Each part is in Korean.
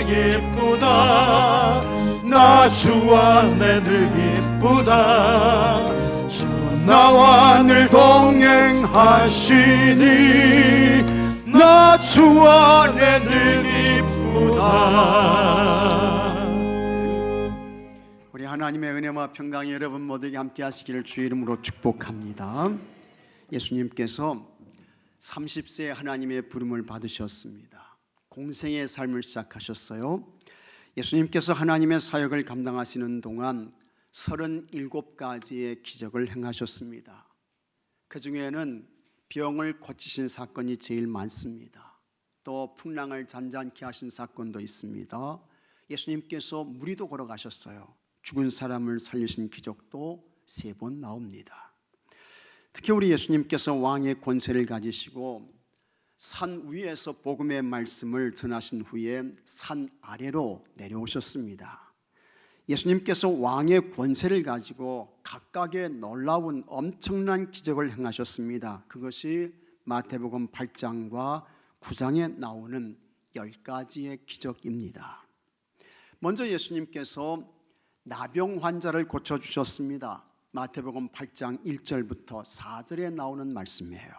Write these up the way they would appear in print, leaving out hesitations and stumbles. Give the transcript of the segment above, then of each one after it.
기쁘다. 나 주 안에 늘 기쁘다. 주 나와 늘 동행하시니 나 주 안에 늘 기쁘다. 우리 하나님의 은혜와 평강이 여러분 모두에게 함께 하시기를 주의 이름으로 축복합니다. 예수님께서 30세에 하나님의 부름을 받으셨습니다. 공생의 삶을 시작하셨어요. 예수님께서 하나님의 사역을 감당하시는 동안 37가지의 기적을 행하셨습니다. 그 중에는 병을 고치신 사건이 제일 많습니다. 또 풍랑을 잔잔케 하신 사건도 있습니다. 예수님께서 무리도 걸어가셨어요. 죽은 사람을 살리신 기적도 3번 나옵니다. 특히 우리 예수님께서 왕의 권세를 가지시고 산 위에서 복음의 말씀을 전하신 후에 산 아래로 내려오셨습니다. 예수님께서 왕의 권세를 가지고 각각의 놀라운 엄청난 기적을 행하셨습니다. 그것이 마태복음 8장과 9장에 나오는 10가지의 기적입니다. 먼저 예수님께서 나병 환자를 고쳐주셨습니다. 마태복음 8장 1절부터 4절에 나오는 말씀이에요.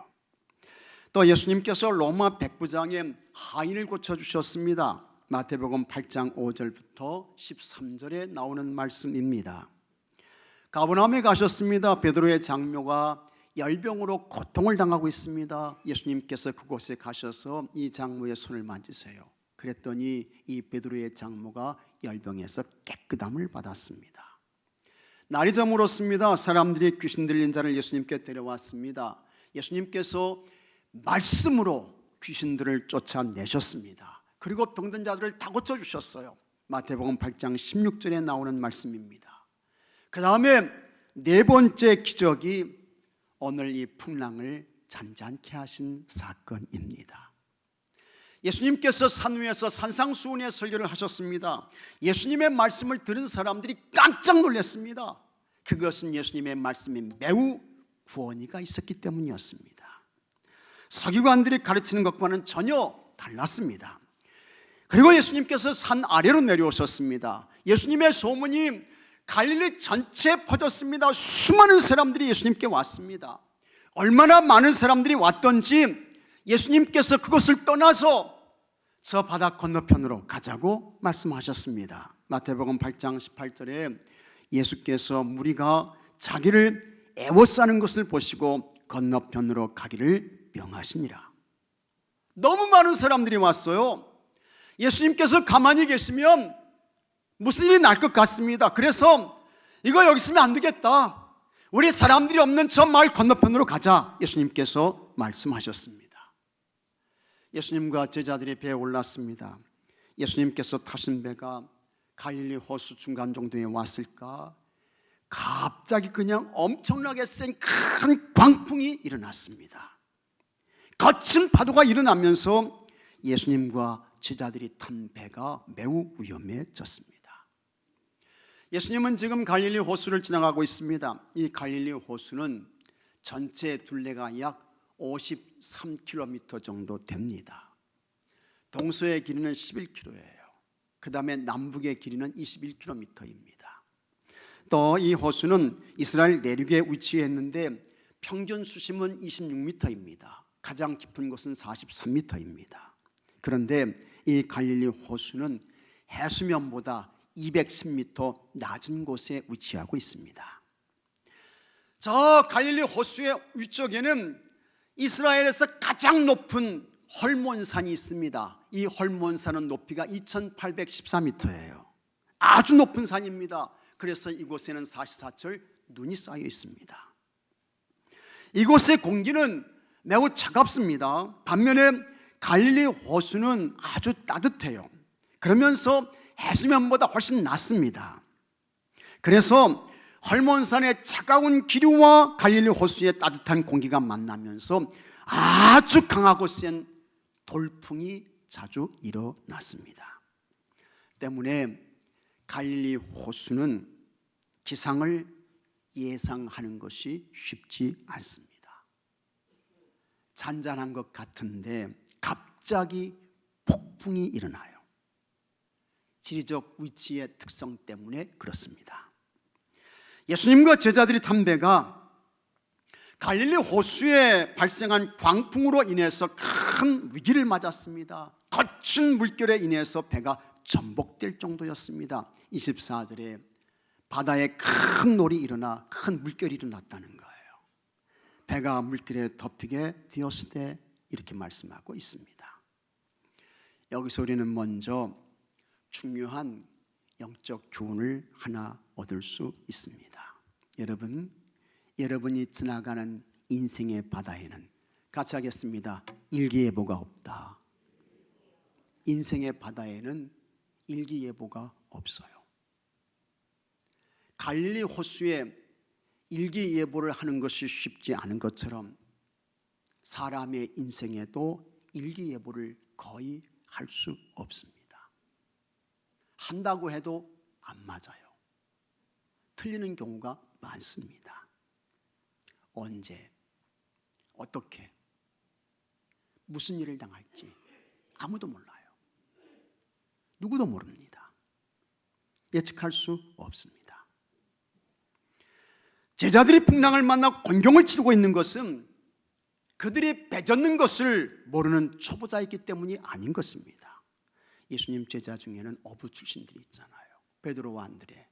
또 예수님께서 로마 백부장의 하인을 고쳐주셨습니다. 마태복음 8장 5절부터 13절에 나오는 말씀입니다. 가버나움에 가셨습니다. 베드로의 장모가 열병으로 고통을 당하고 있습니다. 예수님께서 그곳에 가셔서 이 장모의 손을 만지세요. 그랬더니 이 베드로의 장모가 열병에서 깨끗함을 받았습니다. 날이 저물었습니다. 사람들이 귀신 들린 자를 예수님께 데려왔습니다. 예수님께서 말씀으로 귀신들을 쫓아내셨습니다. 그리고 병든 자들을 다 고쳐주셨어요. 마태복음 8장 16절에 나오는 말씀입니다. 그 다음에 4번째 기적이 오늘 이 풍랑을 잔잔케 하신 사건입니다. 예수님께서 산 위에서 산상수훈의 설교를 하셨습니다. 예수님의 말씀을 들은 사람들이 깜짝 놀랐습니다. 그것은 예수님의 말씀에 매우 구원이가 있었기 때문이었습니다. 서기관들이 가르치는 것과는 전혀 달랐습니다. 그리고 예수님께서 산 아래로 내려오셨습니다. 예수님의 소문이 갈릴리 전체에 퍼졌습니다. 수많은 사람들이 예수님께 왔습니다. 얼마나 많은 사람들이 왔던지 예수님께서 그것을 떠나서 저 바다 건너편으로 가자고 말씀하셨습니다. 마태복음 8장 18절에 예수께서 무리가 자기를 애워싸는 것을 보시고 건너편으로 가기를 명하시니라. 너무 많은 사람들이 왔어요. 예수님께서 가만히 계시면 무슨 일이 날 것 같습니다. 그래서 이거 여기 있으면 안 되겠다. 우리 사람들이 없는 저 마을 건너편으로 가자. 예수님께서 말씀하셨습니다. 예수님과 제자들이 배에 올랐습니다. 예수님께서 타신 배가 갈릴리 호수 중간 정도에 왔을까? 갑자기 그냥 엄청나게 센 큰 광풍이 일어났습니다. 거친 파도가 일어나면서 예수님과 제자들이 탄 배가 매우 위험해졌습니다. 예수님은 지금 갈릴리 호수를 지나가고 있습니다. 이 갈릴리 호수는 전체 둘레가 약 53km 정도 됩니다. 동서의 길이는 11km예요. 그 다음에 남북의 길이는 21km입니다. 또 이 호수는 이스라엘 내륙에 위치했는데 평균 수심은 26m입니다. 가장 깊은 곳은 43m입니다. 그런데 이 갈릴리 호수는 해수면보다 210m 낮은 곳에 위치하고 있습니다. 저 갈릴리 호수의 위쪽에는 이스라엘에서 가장 높은 헐몬산이 있습니다. 이 헐몬산은 높이가 2814m예요. 아주 높은 산입니다. 그래서 이곳에는 사시사철 눈이 쌓여 있습니다. 이곳의 공기는 매우 차갑습니다. 반면에 갈릴리 호수는 아주 따뜻해요. 그러면서 해수면보다 훨씬 낮습니다. 그래서 헐몬산의 차가운 기류와 갈릴리 호수의 따뜻한 공기가 만나면서 아주 강하고 센 돌풍이 자주 일어났습니다. 때문에 갈릴리 호수는 기상을 예상하는 것이 쉽지 않습니다. 잔잔한 것 같은데 갑자기 폭풍이 일어나요. 지리적 위치의 특성 때문에 그렇습니다. 예수님과 제자들이 탄 배가 갈릴리 호수에 발생한 광풍으로 인해서 큰 위기를 맞았습니다. 거친 물결에 인해서 배가 전복될 정도였습니다. 24절에 바다에 큰 놀이 일어나 큰 물결이 일어났다는 거예요. 배가 물결에 덮이게 되었을 때 이렇게 말씀하고 있습니다. 여기서 우리는 먼저 중요한 영적 교훈을 하나 얻을 수 있습니다. 여러분이 지나가는 인생의 바다에는, 같이 하겠습니다. 일기예보가 없다. 인생의 바다에는 일기예보가 없어요. 갈릴리 호수에 일기예보를 하는 것이 쉽지 않은 것처럼 사람의 인생에도 일기예보를 거의 할 수 없습니다. 한다고 해도 안 맞아요. 틀리는 경우가 많습니다. 언제, 어떻게, 무슨 일을 당할지 아무도 몰라요. 누구도 모릅니다. 예측할 수 없습니다. 제자들이 풍랑을 만나 곤경을 치르고 있는 것은 그들이 배 젓는 것을 모르는 초보자이기 때문이 아닌 것입니다. 예수님 제자 중에는 어부 출신들이 있잖아요. 베드로와 안드레,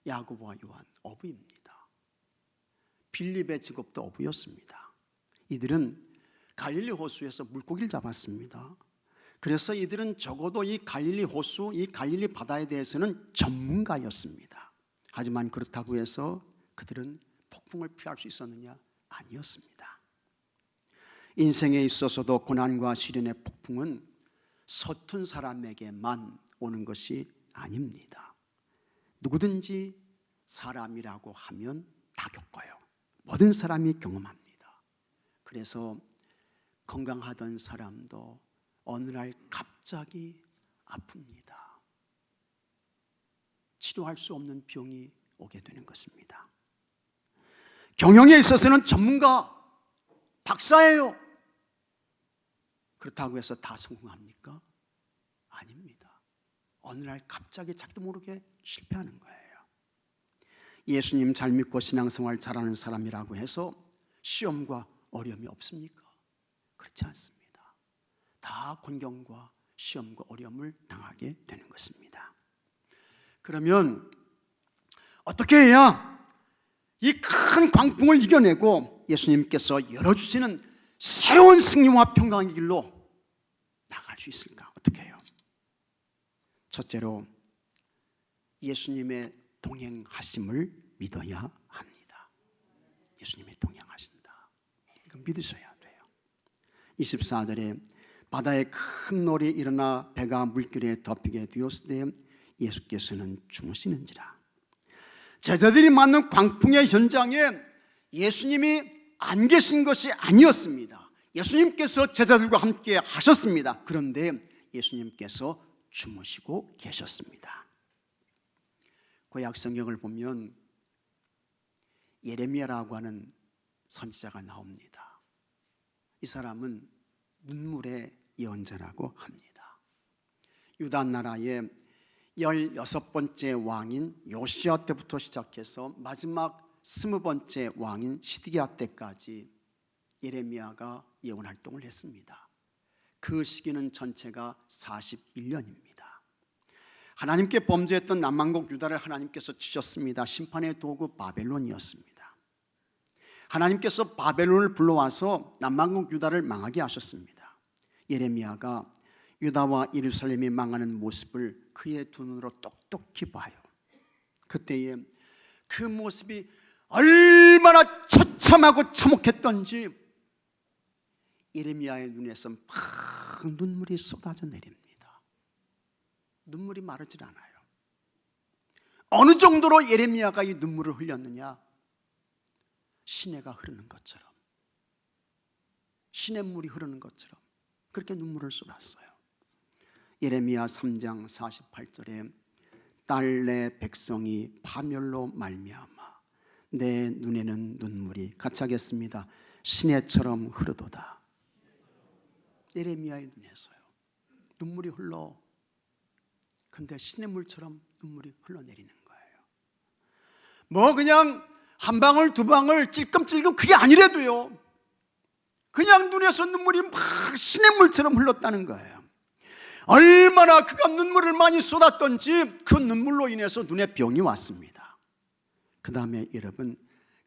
야고보와 요한, 어부입니다. 빌립의 직업도 어부였습니다. 이들은 갈릴리 호수에서 물고기를 잡았습니다. 그래서 이들은 적어도 이 갈릴리 호수, 이 갈릴리 바다에 대해서는 전문가였습니다. 하지만 그렇다고 해서 그들은 폭풍을 피할 수 있었느냐? 아니었습니다. 인생에 있어서도 고난과 시련의 폭풍은 서툰 사람에게만 오는 것이 아닙니다. 누구든지 사람이라고 하면 다 겪어요. 모든 사람이 경험합니다. 그래서 건강하던 사람도 어느 날 갑자기 아픕니다. 치료할 수 없는 병이 오게 되는 것입니다. 경영에 있어서는 전문가, 박사예요. 그렇다고 해서 다 성공합니까? 아닙니다. 어느 날 갑자기 자기도 모르게 실패하는 거예요. 예수님 잘 믿고 신앙생활 잘하는 사람이라고 해서 시험과 어려움이 없습니까? 그렇지 않습니다. 다 곤경과 시험과 어려움을 당하게 되는 것입니다. 그러면 어떻게 해야 이 큰 광풍을 이겨내고 예수님께서 열어주시는 새로운 승리와 평강의 길로 나갈 수 있을까? 어떻게 해요? 첫째로 예수님의 동행하심을 믿어야 합니다. 예수님의 동행하신다. 이건 믿으셔야 돼요. 24절에 바다에 큰 놀이 일어나 배가 물결에 덮이게 되었을 때 예수께서는 주무시는지라. 제자들이 맞는 광풍의 현장에 예수님이 안 계신 것이 아니었습니다. 예수님께서 제자들과 함께 하셨습니다. 그런데 예수님께서 주무시고 계셨습니다. 구약 성경을 보면 예레미야라고 하는 선지자가 나옵니다. 이 사람은 눈물의 예언자라고 합니다. 유다 나라의 16번째 왕인 요시야 때부터 시작해서 마지막 20번째 왕인 시드기야 때까지 예레미야가 예언 활동을 했습니다. 그 시기는 전체가 41년입니다. 하나님께 범죄했던 남왕국 유다를 하나님께서 치셨습니다. 심판의 도구 바벨론이었습니다. 하나님께서 바벨론을 불러와서 남왕국 유다를 망하게 하셨습니다. 예레미야가 유다와 예루살렘이 망하는 모습을 그의 두 눈으로 똑똑히 봐요. 그때에 그 모습이 얼마나 처참하고 참혹했던지 예레미야의 눈에서 막 눈물이 쏟아져 내립니다. 눈물이 마르질 않아요. 어느 정도로 예레미야가 이 눈물을 흘렸느냐? 시내가 흐르는 것처럼, 시냇물이 흐르는 것처럼 그렇게 눈물을 쏟았어요. 예레미야 3장 48절에 딸 내 백성이 파멸로 말미암아 내 눈에는 눈물이, 같이 하겠습니다, 시내처럼 흐르도다. 예레미야의 눈에서요 눈물이 흘러. 근데 시냇물처럼 눈물이 흘러내리는 거예요. 뭐 그냥 한 방울 두 방울 찔끔찔끔 그게 아니래도요, 그냥 눈에서 눈물이 막 시냇물처럼 흘렀다는 거예요. 얼마나 그가 눈물을 많이 쏟았던지 그 눈물로 인해서 눈에 병이 왔습니다. 그 다음에 여러분,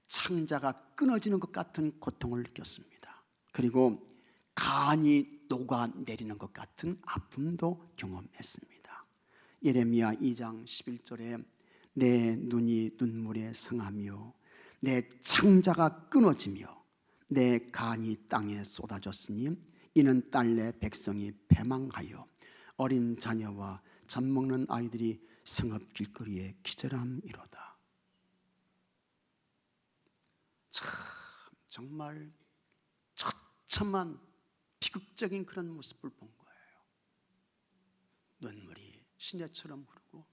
창자가 끊어지는 것 같은 고통을 느꼈습니다. 그리고 간이 녹아내리는 것 같은 아픔도 경험했습니다. 예레미야 2장 11절에 내 눈이 눈물에 상하며 내 창자가 끊어지며 내 간이 땅에 쏟아졌으니 이는 딸내 백성이 패망하여 어린 자녀와 젖먹는 아이들이 성읍 길거리에 기절함이로다. 참 정말 처참한 비극적인 그런 모습을 본 거예요. 눈물이 시내처럼 흐르고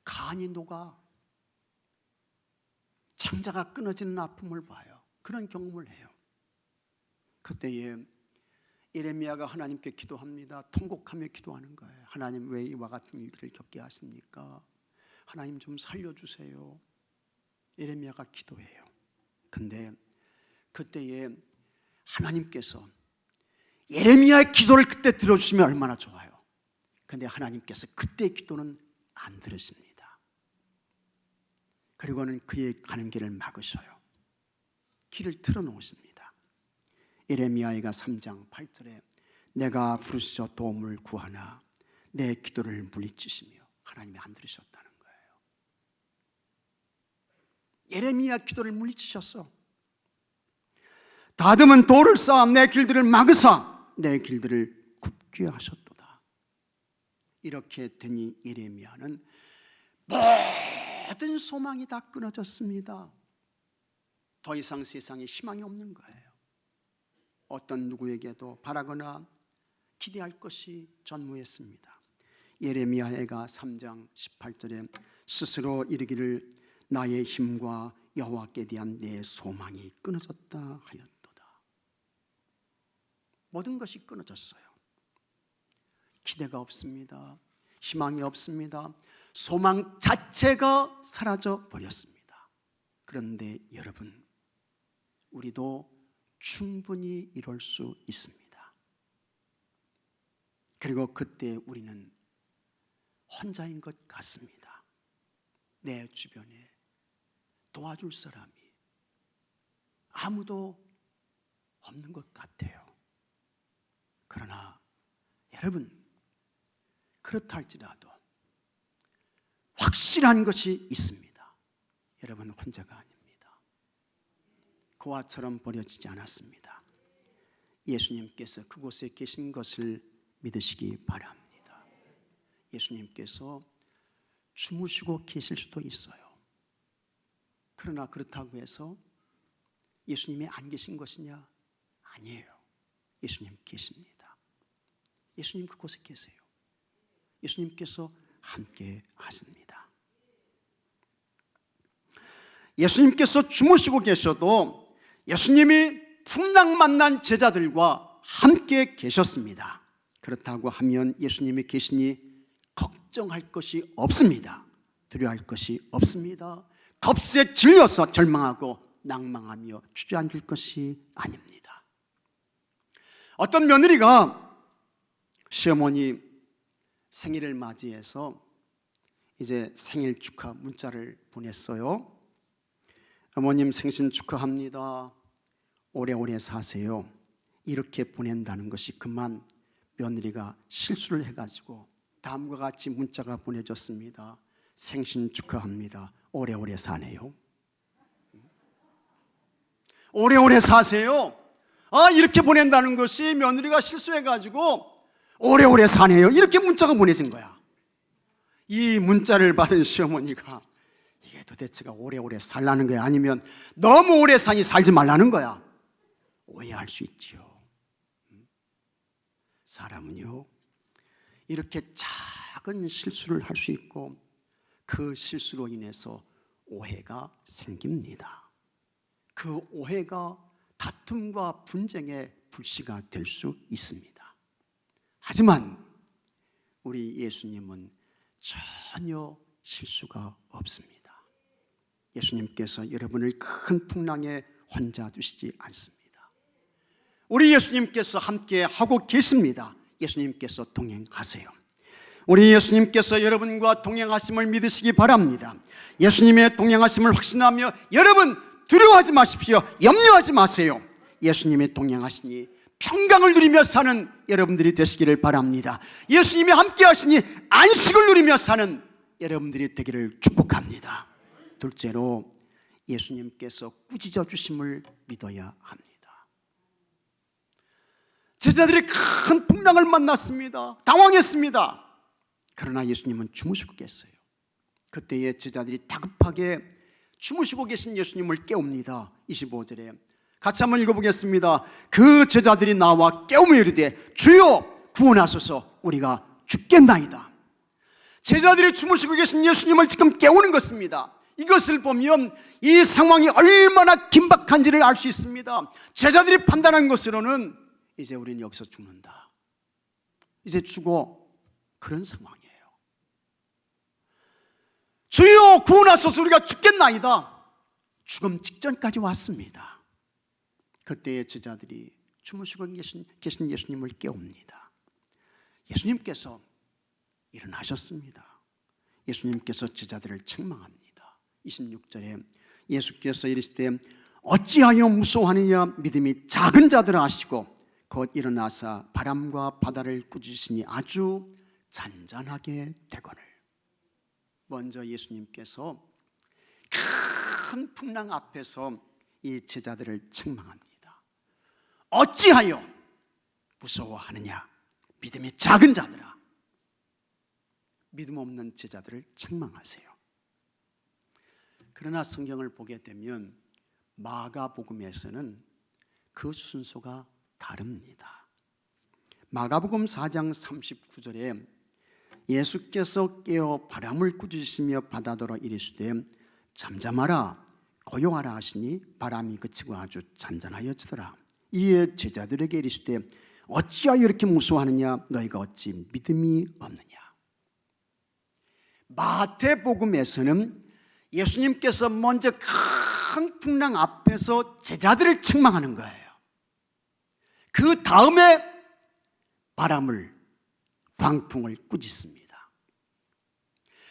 간이 녹아 창자가 끊어지는 아픔을 봐요. 그런 경험을 해요. 그때에 예레미야가 하나님께 기도합니다. 통곡하며 기도하는 거예요. 하나님, 왜 이와 같은 일들을 겪게 하십니까? 하나님 좀 살려주세요. 예레미야가 기도해요. 근데 그때에 하나님께서 예레미야의 기도를 그때 들어주시면 얼마나 좋아요. 근데 하나님께서 그때의 기도는 안 들으십니다. 그리고는 그의 가는 길을 막으셔요. 길을 틀어놓으십니다. 예레미야가 3장 8절에 내가 부르짖어 도움을 구하나 내 기도를 물리치시며, 하나님이 안 들으셨다는 거예요. 예레미야 기도를 물리치셨어. 다듬은 돌을 쌓아 내 길들을 막으사 내 길들을 굽게 하셨도다. 이렇게 되니 예레미야는 모든 소망이 다 끊어졌습니다. 더 이상 세상에 희망이 없는 거예요. 어떤 누구에게도 바라거나 기대할 것이 전무했습니다. 예레미야가 3장 18절에 스스로 이르기를 나의 힘과 여호와께 대한 내 소망이 끊어졌다 하였도다. 모든 것이 끊어졌어요. 기대가 없습니다. 희망이 없습니다. 소망 자체가 사라져 버렸습니다. 그런데 여러분, 우리도 충분히 이럴 수 있습니다. 그리고 그때 우리는 혼자인 것 같습니다. 내 주변에 도와줄 사람이 아무도 없는 것 같아요. 그러나 여러분, 그렇다 할지라도 확실한 것이 있습니다. 여러분 혼자가 아닙니다. 그와처럼 버려지지 않았습니다. 예수님께서 그곳에 계신 것을 믿으시기 바랍니다. 예수님께서 주무시고 계실 수도 있어요. 그러나 그렇다고 해서 예수님이 안 계신 것이냐? 아니에요. 예수님 계십니다. 예수님 그곳에 계세요. 예수님께서 함께 하십니다. 예수님께서 주무시고 계셔도 예수님이 풍랑 만난 제자들과 함께 계셨습니다. 그렇다고 하면 예수님이 계시니 걱정할 것이 없습니다. 두려워할 것이 없습니다. 겁에 질려서 절망하고 낭망하며 주저앉을 것이 아닙니다. 어떤 며느리가 시어머니 생일을 맞이해서 이제 생일 축하 문자를 보냈어요. 어머님 생신 축하합니다. 오래오래 사세요. 이렇게 보낸다는 것이 그만 며느리가 실수를 해가지고 다음과 같이 문자가 보내졌습니다. 생신 축하합니다. 오래오래 사네요. 오래오래 사세요. 이렇게 보낸다는 것이 며느리가 실수해가지고 오래오래 사네요. 이렇게 문자가 보내진 거야. 이 문자를 받은 시어머니가 이게 도대체가 오래오래 살라는 거야? 아니면 너무 오래 사니 살지 말라는 거야? 오해할 수 있지요. 사람은요, 이렇게 작은 실수를 할 수 있고 그 실수로 인해서 오해가 생깁니다. 그 오해가 다툼과 분쟁의 불씨가 될 수 있습니다. 하지만 우리 예수님은 전혀 실수가 없습니다. 예수님께서 여러분을 큰 풍랑에 혼자 두시지 않습니다. 우리 예수님께서 함께 하고 계십니다. 예수님께서 동행하세요. 우리 예수님께서 여러분과 동행하심을 믿으시기 바랍니다. 예수님의 동행하심을 확신하며 여러분 두려워하지 마십시오. 염려하지 마세요. 예수님의 동행하시니 평강을 누리며 사는 여러분들이 되시기를 바랍니다. 예수님이 함께 하시니 안식을 누리며 사는 여러분들이 되기를 축복합니다. 둘째로 예수님께서 꾸짖어 주심을 믿어야 합니다. 제자들이 큰 풍랑을 만났습니다. 당황했습니다. 그러나 예수님은 주무시고 계세요. 그때에 제자들이 다급하게 주무시고 계신 예수님을 깨웁니다. 25절에 같이 한번 읽어보겠습니다. 그 제자들이 나와 깨우며 이르되 주여 구원하소서 우리가 죽겠나이다. 제자들이 주무시고 계신 예수님을 지금 깨우는 것입니다. 이것을 보면 이 상황이 얼마나 긴박한지를 알 수 있습니다. 제자들이 판단한 것으로는 이제 우리는 여기서 죽는다, 이제 죽어, 그런 상황이에요. 주여 구원하소서 우리가 죽겠나이다. 죽음 직전까지 왔습니다. 그때의 제자들이 주무시고 계신 예수님을 깨웁니다. 예수님께서 일어나셨습니다. 예수님께서 제자들을 책망합니다. 26절에 예수께서 이르시되 어찌하여 무서워하느냐, 믿음이 작은 자들아 하시고 곧 일어나사 바람과 바다를 꾸짖으시니 아주 잔잔하게 되거늘. 먼저 예수님께서 큰 풍랑 앞에서 이 제자들을 책망합니다. 어찌하여 무서워하느냐, 믿음이 작은 자들아. 믿음 없는 제자들을 책망하세요. 그러나 성경을 보게 되면 마가복음에서는 그 순서가 다릅니다. 마가복음 4장 39절에 예수께서 깨어 바람을 꾸짖으시며 바다더러 이르시되 잠잠하라 고요하라 하시니 바람이 그치고 아주 잔잔하여지더라. 이에 제자들에게 이르시되 어찌하여 이렇게 무서워하느냐, 너희가 어찌 믿음이 없느냐. 마태복음에서는 예수님께서 먼저 큰 풍랑 앞에서 제자들을 책망하는 거예요. 그 다음에 바람을, 광풍을 꾸짖습니다.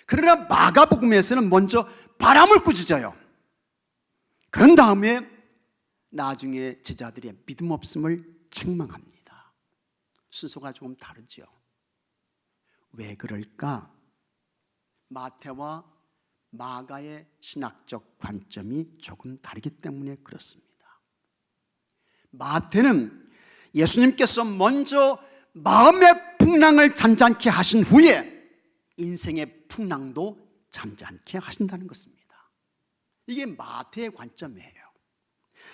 그러나 마가복음에서는 먼저 바람을 꾸짖어요. 그런 다음에 나중에 제자들의 믿음 없음을 책망합니다. 순서가 조금 다르죠. 왜 그럴까? 마태와 마가의 신학적 관점이 조금 다르기 때문에 그렇습니다. 마태는 예수님께서 먼저 마음의 풍랑을 잔잔케 하신 후에 인생의 풍랑도 잔잔케 하신다는 것입니다. 이게 마태의 관점이에요.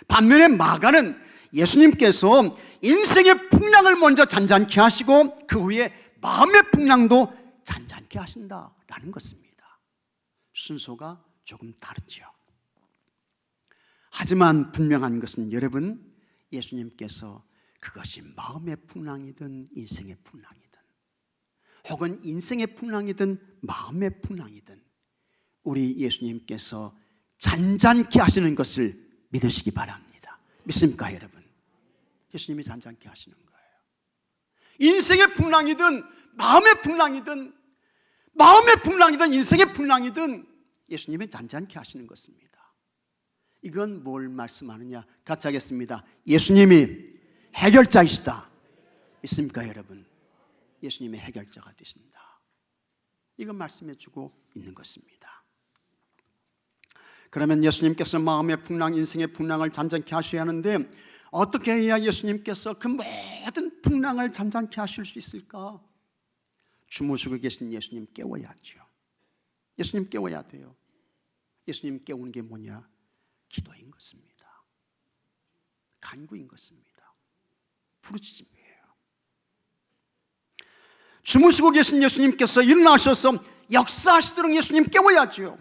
반면에 마가는 예수님께서 인생의 풍랑을 먼저 잔잔케 하시고 그 후에 마음의 풍랑도 잔잔케 하신다라는 것입니다. 순서가 조금 다르죠. 하지만 분명한 것은 여러분, 예수님께서 그것이 마음의 풍랑이든 인생의 풍랑이든 혹은 인생의 풍랑이든 마음의 풍랑이든 우리 예수님께서 잔잔케 하시는 것을 믿으시기 바랍니다. 믿습니까 여러분? 예수님이 잔잔케 하시는 거예요. 인생의 풍랑이든 마음의 풍랑이든 인생의 풍랑이든 예수님이 잔잔케 하시는 것입니다. 이건 뭘 말씀하느냐? 같이 하겠습니다. 예수님이 해결자이시다. 믿습니까 여러분? 예수님이 해결자가 되신다. 이건 말씀해 주고 있는 것입니다. 그러면 예수님께서 마음의 풍랑, 인생의 풍랑을 잔잔케 하셔야 하는데 어떻게 해야 예수님께서 그 모든 풍랑을 잔잔케 하실 수 있을까? 주무시고 계신 예수님 깨워야죠. 예수님 깨워야 돼요. 예수님 깨우는 게 뭐냐? 기도인 것입니다. 간구인 것입니다. 부르짖음이에요. 주무시고 계신 예수님께서 일어나셔서 역사하시도록 예수님 깨워야죠.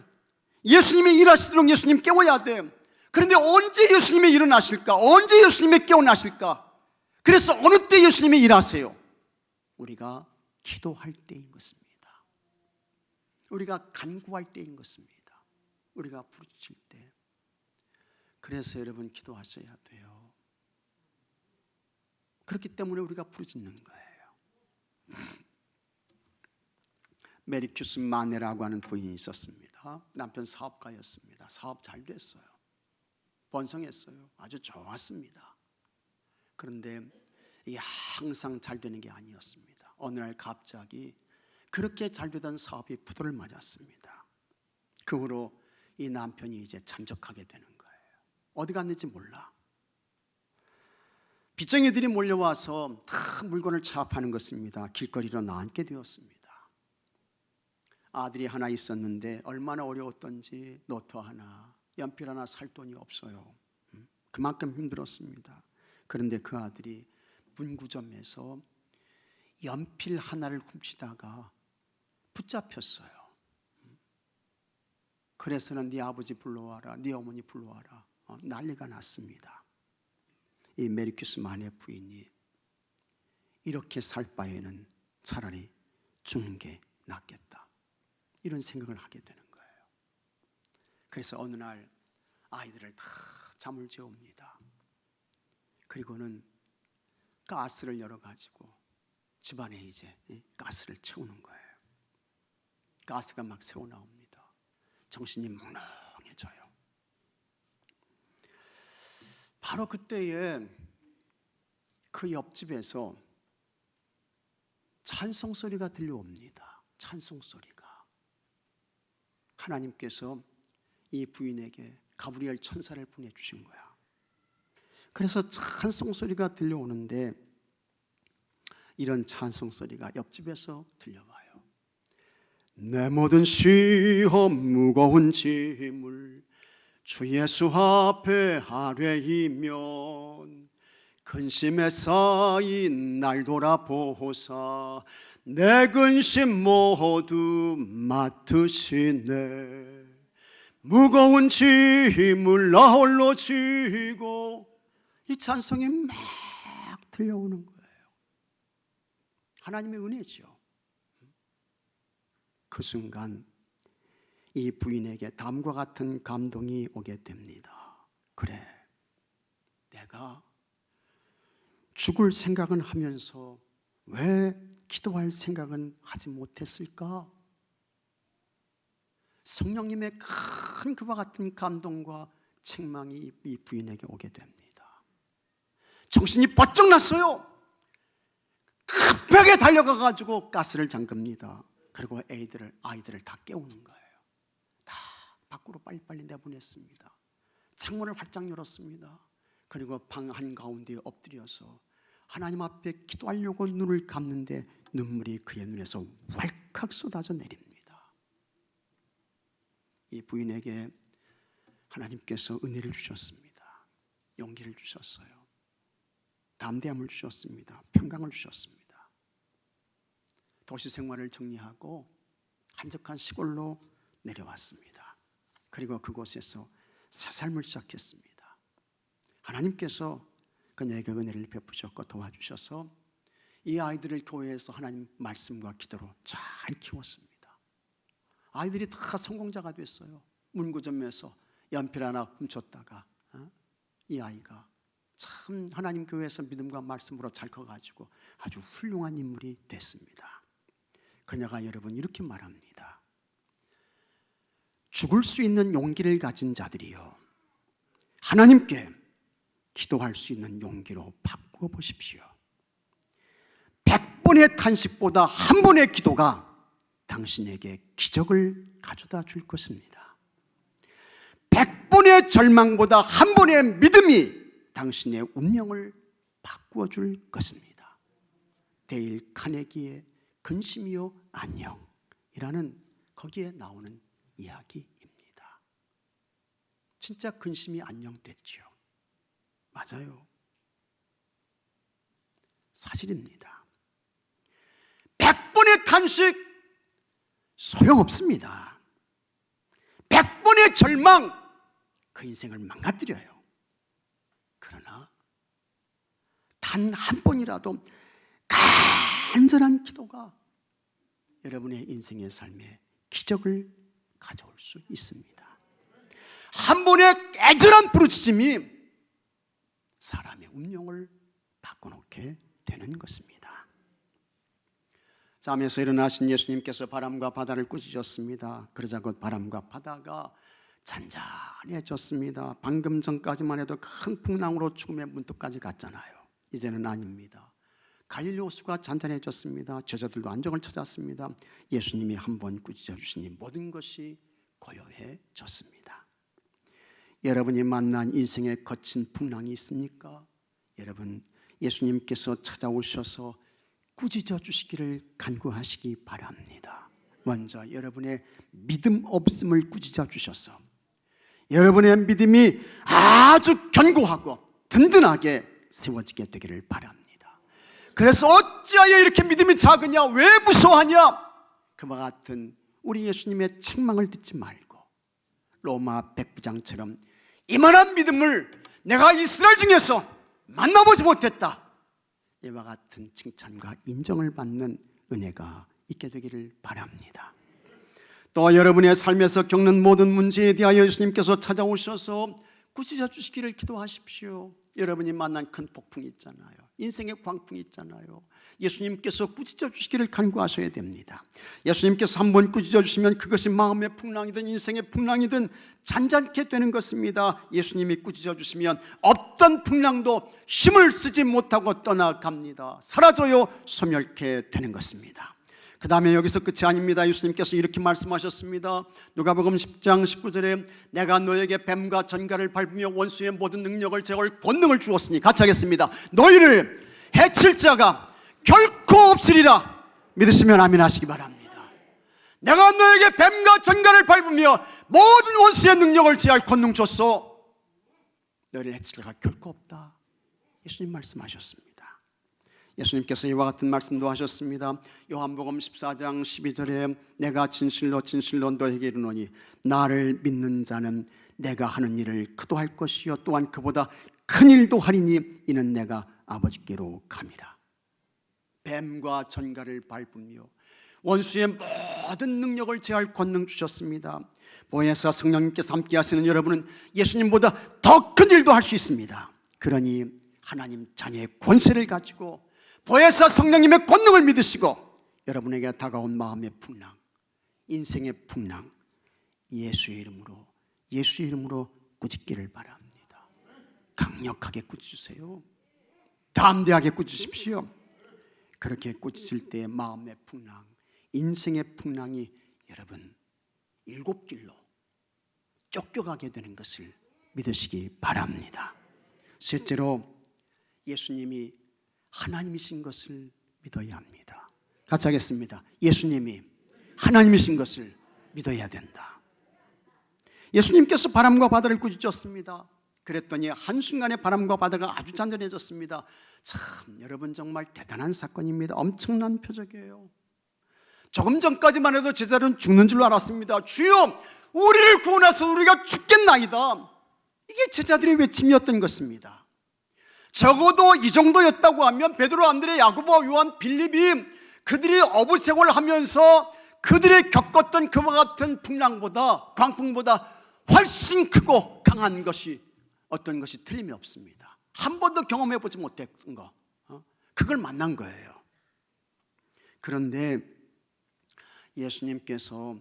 예수님이 일하시도록 예수님 깨워야 돼요. 그런데 언제 예수님이 일어나실까? 언제 예수님이 깨어나실까? 그래서 어느 때 예수님이 일하세요? 우리가 기도할 때인 것입니다. 우리가 간구할 때인 것입니다. 우리가 부르칠 때. 그래서 여러분 기도하셔야 돼요. 그렇기 때문에 우리가 부르짖는 거예요. 메리큐스 마네라고 하는 부인이 있었습니다. 남편 사업가였습니다. 사업 잘 됐어요. 번성했어요. 아주 좋았습니다. 그런데 이게 항상 잘 되는 게 아니었습니다. 어느 날 갑자기 그렇게 잘 되던 사업이 부도를 맞았습니다. 그 후로 이 남편이 이제 잠적하게 되는 거예요. 어디 갔는지 몰라. 빚쟁이들이 몰려와서 다 물건을 차압하는 것입니다. 길거리로 나앉게 되었습니다. 아들이 하나 있었는데 얼마나 어려웠던지 노트 하나, 연필 하나 살 돈이 없어요. 그만큼 힘들었습니다. 그런데 그 아들이 문구점에서 연필 하나를 훔치다가 붙잡혔어요. 그래서는 네 아버지 불러와라, 네 어머니 불러와라, 난리가 났습니다. 이 메리큐스 마네 부인이 이렇게 살 바에는 차라리 죽는 게 낫겠다, 이런 생각을 하게 되는 거예요. 그래서 어느 날 아이들을 다 잠을 재웁니다. 그리고는 가스를 열어가지고 집안에 이제 가스를 채우는 거예요. 가스가 막 새어나옵니다. 정신이 몽롱해져요. 바로 그때에 그 옆집에서 찬송 소리가 들려옵니다. 찬송 소리가. 하나님께서 이 부인에게 가브리엘 천사를 보내주신 거야. 그래서 찬송 소리가 들려오는데 이런 찬송 소리가 옆집에서 들려와요. 내 모든 시험 무거운 짐을 주 예수 앞에 아뢰이면 근심에 쌓인 날 돌아보사 내 근심 모두 맡으시네. 무거운 짐을 나 홀로 지고, 이 찬송이 막 들려오는 거예요. 하나님의 은혜죠. 그 순간 이 부인에게 다음과 같은 감동이 오게 됩니다. 그래, 내가 죽을 생각은 하면서 왜 기도할 생각은 하지 못했을까? 성령님의 큰 그와 같은 감동과 책망이 이 부인에게 오게 됩니다. 정신이 번쩍 났어요. 급하게 달려가가지고 가스를 잠깁니다. 그리고 아이들을 다 깨우는 거예요. 다 밖으로 빨리빨리 내보냈습니다. 창문을 활짝 열었습니다. 그리고 방 한가운데 엎드려서 하나님 앞에 기도하려고 눈을 감는데 눈물이 그의 눈에서 왈칵 쏟아져 내립니다. 이 부인에게 하나님께서 은혜를 주셨습니다. 용기를 주셨어요. 담대함을 주셨습니다. 평강을 주셨습니다. 도시 생활을 정리하고 한적한 시골로 내려왔습니다. 그리고 그곳에서 새 삶을 시작했습니다. 하나님께서 그녀에게 은혜를 베푸셨고 도와주셔서 이 아이들을 교회에서 하나님 말씀과 기도로 잘 키웠습니다. 아이들이 다 성공자가 됐어요. 문구점에서 연필 하나 훔쳤다가 이 아이가 참 하나님 교회에서 믿음과 말씀으로 잘 커가지고 아주 훌륭한 인물이 됐습니다. 그녀가 여러분 이렇게 말합니다. 죽을 수 있는 용기를 가진 자들이요, 하나님께 기도할 수 있는 용기로 바꾸어 보십시오. 100번의 탄식보다 한 번의 기도가 당신에게 기적을 가져다 줄 것입니다. 100번의 절망보다 한 번의 믿음이 당신의 운명을 바꾸어 줄 것입니다. 데일 카네기의 근심이요 안녕이라는 거기에 나오는 이야기입니다. 진짜 근심이 안녕됐죠. 맞아요. 사실입니다. 100번의 탄식 소용없습니다. 100번의 절망 그 인생을 망가뜨려요. 그러나 단 한 번이라도 간절한 기도가 여러분의 인생의 삶에 기적을 가져올 수 있습니다. 한 번의 애절한 부르짖음이 사람의 운명을 바꿔놓게 되는 것입니다. 잠에서 일어나신 예수님께서 바람과 바다를 꾸짖었습니다. 그러자 곧 바람과 바다가 잔잔해졌습니다. 방금 전까지만 해도 큰 풍랑으로 죽음의 문턱까지 갔잖아요. 이제는 아닙니다. 갈릴리 호수가 잔잔해졌습니다. 제자들도 안정을 찾았습니다. 예수님이 한번 꾸짖어 주시니 모든 것이 고요해졌습니다. 여러분이 만난 인생의 거친 풍랑이 있습니까? 여러분, 예수님께서 찾아오셔서 꾸짖어 주시기를 간구하시기 바랍니다. 먼저 여러분의 믿음 없음을 꾸짖어 주셔서 여러분의 믿음이 아주 견고하고 든든하게 세워지게 되기를 바랍니다. 그래서 어찌하여 이렇게 믿음이 작으냐, 왜 무서워하냐, 그와 같은 우리 예수님의 책망을 듣지 말고 로마 백부장처럼 이만한 믿음을 내가 이스라엘 중에서 만나보지 못했다, 이와 같은 칭찬과 인정을 받는 은혜가 있게 되기를 바랍니다. 또 여러분의 삶에서 겪는 모든 문제에 대하여 예수님께서 찾아오셔서 꾸짖어 주시기를 기도하십시오. 여러분이 만난 큰 폭풍이 있잖아요. 인생의 광풍이 있잖아요. 예수님께서 꾸짖어 주시기를 간구하셔야 됩니다. 예수님께서 한번 꾸짖어 주시면 그것이 마음의 풍랑이든 인생의 풍랑이든 잔잔케 되는 것입니다. 예수님이 꾸짖어 주시면 어떤 풍랑도 힘을 쓰지 못하고 떠나갑니다. 사라져요. 소멸케 되는 것입니다. 그 다음에 여기서 끝이 아닙니다. 예수님께서 이렇게 말씀하셨습니다. 누가복음 10장 19절에 내가 너에게 뱀과 전갈을 밟으며 원수의 모든 능력을 제어할 권능을 주었으니, 같이 하겠습니다. 너희를 해칠 자가 결코 없으리라 믿으시면 아멘 하시기 바랍니다. 내가 너에게 뱀과 전갈을 밟으며 모든 원수의 능력을 제어할 권능 줬소. 너희를 해칠 자가 결코 없다. 예수님 말씀하셨습니다. 예수님께서 이와 같은 말씀도 하셨습니다. 요한복음 14장 12절에 내가 진실로 진실로 너에게 이르노니 나를 믿는 자는 내가 하는 일을 그도 할 것이요 또한 그보다 큰 일도 하리니 이는 내가 아버지께로 감이라. 뱀과 전갈을 밟으며 원수의 모든 능력을 제할 권능 주셨습니다. 보혜사 성령님께서 함께 하시는 여러분은 예수님보다 더 큰 일도 할 수 있습니다. 그러니 하나님 자녀의 권세를 가지고 보혜사 성령님의 권능을 믿으시고 여러분에게 다가온 마음의 풍랑, 인생의 풍랑 예수의 이름으로 꾸짖기를 바랍니다. 강력하게 꾸짖으세요. 담대하게 꾸짖으십시오. 그렇게 꾸짖을 때 마음의 풍랑, 인생의 풍랑이 여러분 7길로 쫓겨가게 되는 것을 믿으시기 바랍니다. 셋째로 예수님이 하나님이신 것을 믿어야 합니다. 같이 하겠습니다. 예수님이 하나님이신 것을 믿어야 된다. 예수님께서 바람과 바다를 꾸짖었습니다. 그랬더니 한순간에 바람과 바다가 아주 잔잔해졌습니다. 참 여러분 정말 대단한 사건입니다. 엄청난 표적이에요. 조금 전까지만 해도 제자들은 죽는 줄 알았습니다. 주여 우리를 구원하소 우리가 죽겠나이다. 이게 제자들의 외침이었던 것입니다. 적어도 이 정도였다고 하면 베드로, 안드레, 야고보, 요한, 빌립이 그들이 어부 생활하면서 그들이 겪었던 그와 같은 풍랑보다, 광풍보다 훨씬 크고 강한 것이 어떤 것이 틀림이 없습니다. 한 번도 경험해 보지 못했던 거, 그걸 만난 거예요. 그런데 예수님께서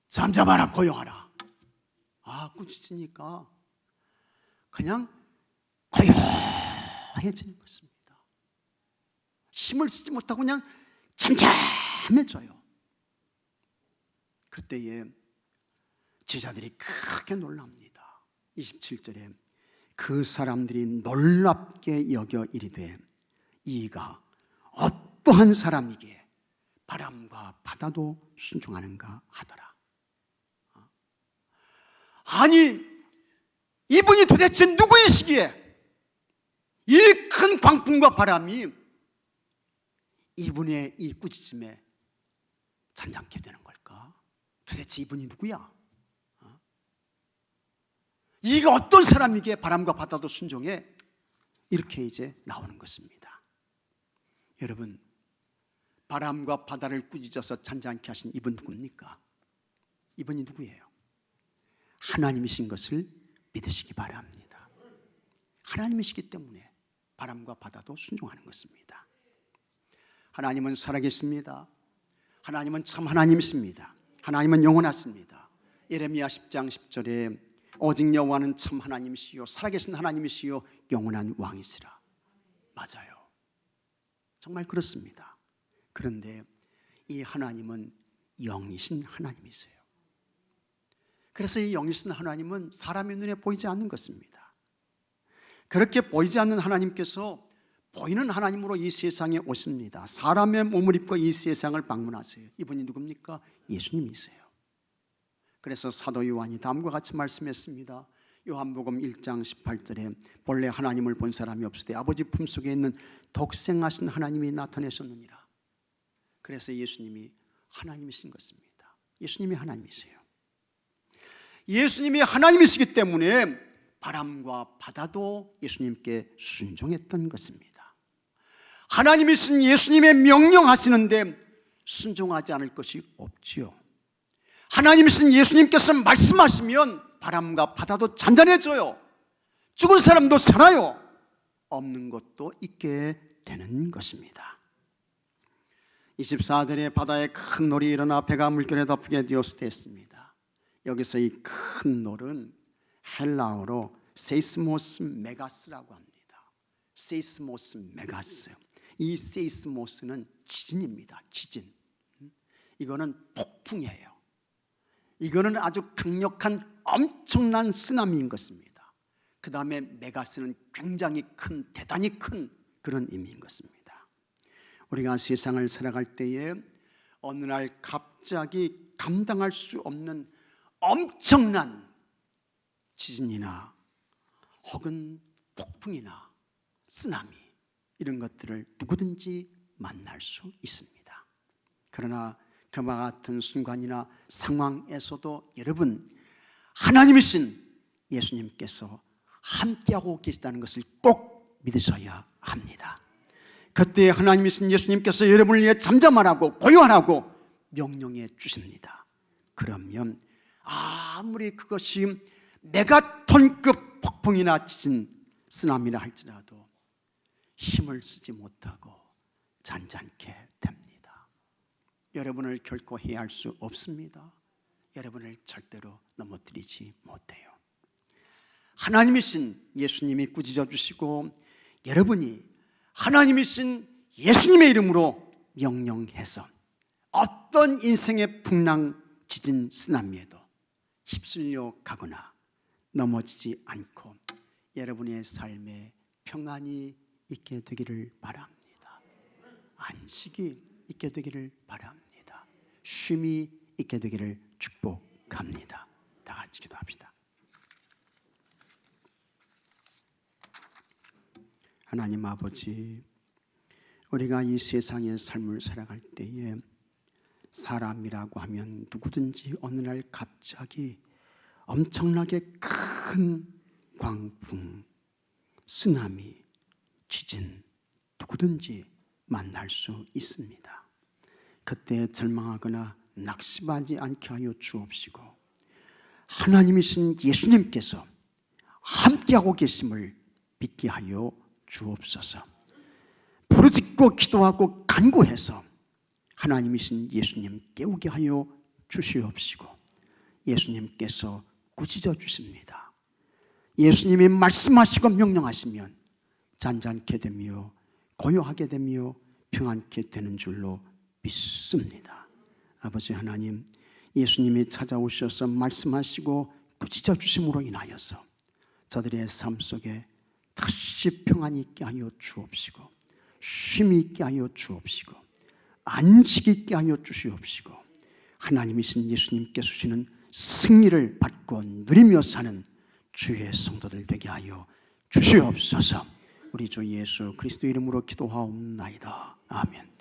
잠잠하라 고요하라, 꾸짖으니까 그냥 고요해지는 것입니다. 힘을 쓰지 못하고 그냥 잠잠해져요. 그때에 제자들이 크게 놀랍니다. 27절에 그 사람들이 놀랍게 여겨 이르되 이가 어떠한 사람이기에 바람과 바다도 순종하는가 하더라. 아니 이분이 도대체 누구이시기에 이 큰 광풍과 바람이 이분의 이 꾸짖음에 잔잔케 되는 걸까? 도대체 이분이 누구야? 이가 어떤 사람이기에 바람과 바다도 순종해? 이렇게 이제 나오는 것입니다. 여러분, 바람과 바다를 꾸짖어서 잔잔케 하신 이분 누굽니까? 이분이 누구예요? 하나님이신 것을 믿으시기 바랍니다. 하나님이시기 때문에 바람과 바다도 순종하는 것입니다. 하나님은 살아계십니다. 하나님은 참 하나님이십니다. 하나님은 영원하십니다. 예레미야 10장 10절에 오직 여호와는 참 하나님이시요 살아계신 하나님이시요 영원한 왕이시라. 맞아요. 정말 그렇습니다. 그런데 이 하나님은 영이신 하나님이세요. 그래서 이 영이신 하나님은 사람의 눈에 보이지 않는 것입니다. 그렇게 보이지 않는 하나님께서 보이는 하나님으로 이 세상에 오십니다. 사람의 몸을 입고 이 세상을 방문하세요. 이분이 누굽니까? 예수님이세요. 그래서 사도 요한이 다음과 같이 말씀했습니다. 요한복음 1장 18절에 본래 하나님을 본 사람이 없으되 아버지 품속에 있는 독생하신 하나님이 나타내셨느니라. 그래서 예수님이 하나님이신 것입니다. 예수님이 하나님이세요. 예수님이 하나님이시기 때문에 바람과 바다도 예수님께 순종했던 것입니다. 하나님이신 예수님의 명령하시는데 순종하지 않을 것이 없지요. 하나님이신 예수님께서 말씀하시면 바람과 바다도 잔잔해져요. 죽은 사람도 살아요. 없는 것도 있게 되는 것입니다. 24절에 바다에 큰 놀이 일어나 배가 물결에 덮이게 되었습니다. 여기서 이 큰 놀은 헬라어로 세이스모스 메가스라고 합니다. 세이스모스 메가스. 이 세이스모스는 지진입니다. 지진. 이거는 폭풍이에요. 이거는 아주 강력한 엄청난 쓰나미인 것입니다. 그 다음에 메가스는 굉장히 큰, 대단히 큰 그런 의미인 것입니다. 우리가 세상을 살아갈 때에 어느 날 갑자기 감당할 수 없는 엄청난 지진이나 혹은 폭풍이나 쓰나미 이런 것들을 누구든지 만날 수 있습니다. 그러나 그와 같은 순간이나 상황에서도 여러분 하나님이신 예수님께서 함께하고 계시다는 것을 꼭 믿으셔야 합니다. 그때 하나님이신 예수님께서 여러분을 위해 잠잠하라고 고요하라고 명령해 주십니다. 그러면 아무리 그것이 메가톤급 폭풍이나 지진, 쓰나미라 할지라도 힘을 쓰지 못하고 잔잔케 됩니다. 여러분을 결코 해할 수 없습니다. 여러분을 절대로 넘어뜨리지 못해요. 하나님이신 예수님이 꾸짖어 주시고 여러분이 하나님이신 예수님의 이름으로 명령해서 어떤 인생의 풍랑, 지진, 쓰나미에도 휩쓸려 가거나 넘어지지 않고 여러분의 삶에 평안이 있게 되기를 바랍니다. 안식이 있게 되기를 바랍니다. 쉼이 있게 되기를 축복합니다. 다 같이 기도합시다. 하나님 아버지, 우리가 이 세상의 삶을 살아갈 때에 사람이라고 하면 누구든지 어느 날 갑자기 엄청나게 큰 광풍, 쓰나미, 지진 누구든지 만날 수 있습니다. 그때 절망하거나 낙심하지 않게 하여 주옵시고 하나님이신 예수님께서 함께하고 계심을 믿게 하여 주옵소서. 부르짖고 기도하고 간구해서 하나님이신 예수님 깨우게 하여 주시옵시고 예수님께서 꾸짖어 주십니다. 예수님이 말씀하시고 명령하시면 잔잔케 되며 고요하게 되며 평안케 되는 줄로 믿습니다. 아버지 하나님, 예수님이 찾아오셔서 말씀하시고 꾸짖어 주심으로 인하여서 저들의 삶 속에 다시 평안이 있게 하여 주옵시고 쉼이 있게 하여 주옵시고 안식이 있게 하여 주시옵시고 하나님이신 예수님께 주시는 승리를 받고 누리며 사는 주의 성도들 되게 하여 주시옵소서. 우리 주 예수 그리스도 이름으로 기도하옵나이다. 아멘.